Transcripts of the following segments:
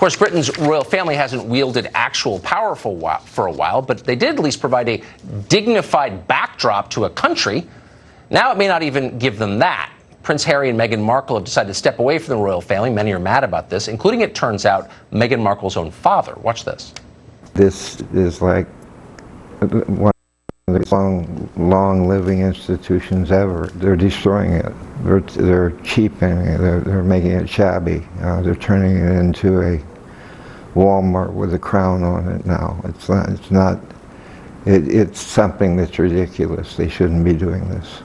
course, Britain's royal family hasn't wielded actual power for a while, but they did at least provide a dignified backdrop to a country. Now it may not even give them that. Prince Harry and Meghan Markle have decided to step away from the royal family. Many are mad about this, including, it turns out, Meghan Markle's own father. Watch this. This is like one of the long living institutions ever. They're destroying it. They're cheapening it. They're making it shabby. They're turning it into a Walmart with a crown on it now. It's something that's ridiculous. They shouldn't be doing this.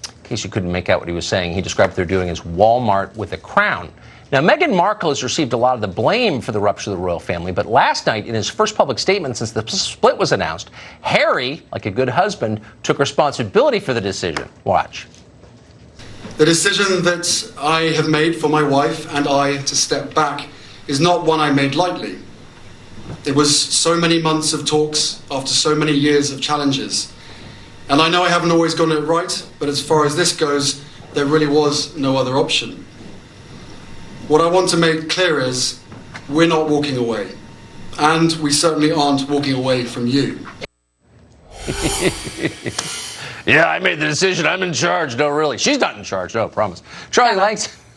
In case you couldn't make out what he was saying, he described what they're doing as Walmart with a crown. Now, Meghan Markle has received a lot of the blame for the rupture of the royal family, but last night, in his first public statement since the split was announced, Harry, like a good husband, took responsibility for the decision. Watch. The decision that I have made for my wife and I to step back is not one I made lightly. It was so many months of talks after so many years of challenges. And I know I haven't always gotten it right, but as far as this goes, there really was no other option. What I want to make clear is we're not walking away. And we certainly aren't walking away from you. Yeah, I made the decision. I'm in charge. No, really. She's not in charge. No, promise. Charlie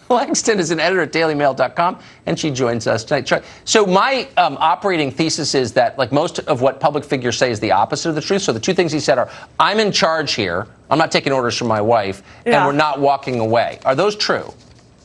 Langston is an editor at dailymail.com, and she joins us tonight. So my operating thesis is that, like most of what public figures say, is the opposite of the truth. So the two things he said are, I'm in charge here, I'm not taking orders from my wife, and we're not walking away. Are those true?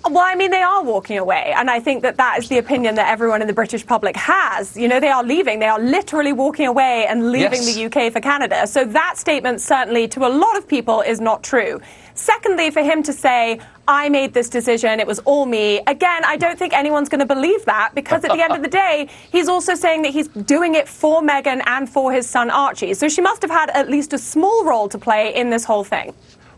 Well, I mean, they are walking away, and I think that that is the opinion that everyone in the British public has. You know, they are leaving. They are literally walking away and leaving the UK for Canada. So that statement certainly, to a lot of people, is not true. Secondly, for him to say, I made this decision, it was all me, again, I don't think anyone's going to believe that, because at the end of the day, he's also saying that he's doing it for Meghan and for his son Archie. So she must have had at least a small role to play in this whole thing.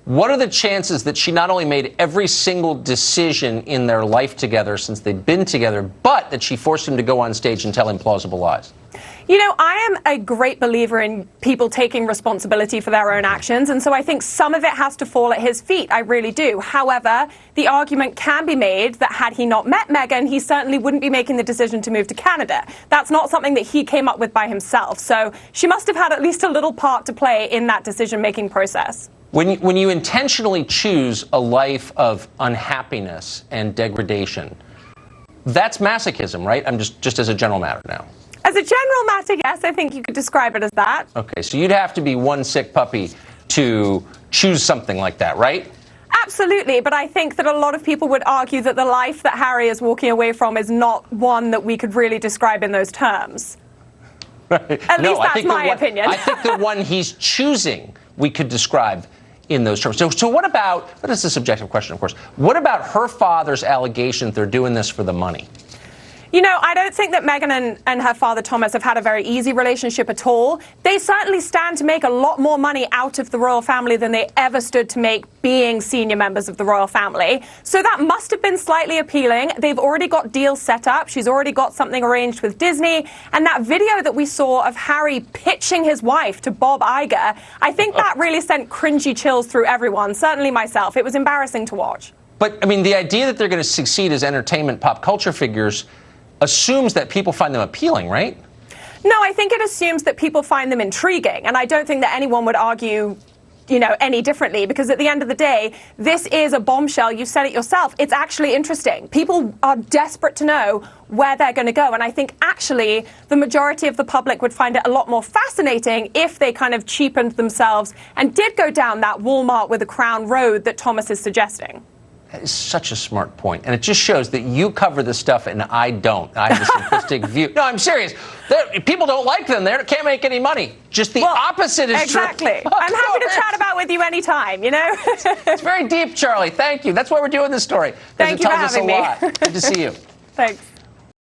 What are the chances that she not only made every single decision in their life together since they'd been together, but that she forced him to go on stage and tell implausible lies? You know, I am a great believer in people taking responsibility for their own actions, and so I think some of it has to fall at his feet. I really do. However, the argument can be made that had he not met Meghan, he certainly wouldn't be making the decision to move to Canada. That's not something that he came up with by himself. So she must have had at least a little part to play in that decision-making process. When you intentionally choose a life of unhappiness and degradation, that's masochism, right? I'm just as a general matter now. As a general matter, yes, I think you could describe it as that. Okay, so you'd have to be one sick puppy to choose something like that, right? Absolutely, but I think that a lot of people would argue that the life that Harry is walking away from is not one that we could really describe in those terms. Right. At least that's my opinion. I think the one he's choosing we could describe in those terms. So what about, that is a subjective question, of course, what about her father's allegation that they're doing this for the money? You know, I don't think that Meghan and her father Thomas have had a very easy relationship at all. They certainly stand to make a lot more money out of the royal family than they ever stood to make being senior members of the royal family. So that must have been slightly appealing. They've already got deals set up. She's already got something arranged with Disney. And that video that we saw of Harry pitching his wife to Bob Iger, I think that really sent cringy chills through everyone, certainly myself. It was embarrassing to watch. But, I mean, the idea that they're going to succeed as entertainment pop culture figures assumes that people find them appealing, right? No, I think it assumes that people find them intriguing. And I don't think that anyone would argue, you know, any differently, because at the end of the day, this is a bombshell. You said it yourself. It's actually interesting. People are desperate to know where they're going to go. And I think actually the majority of the public would find it a lot more fascinating if they kind of cheapened themselves and did go down that Walmart with a crown road that Thomas is suggesting. That is such a smart point. And it just shows that you cover this stuff and I don't. I have a simplistic view. No, I'm serious. People don't like them. They can't make any money. Just the opposite is true. Exactly. I'm happy to chat about with you anytime, you know? It's very deep, Charlie. Thank you. That's why we're doing this story. Thank you for having me. It tells us a lot. Good to see you. Thanks.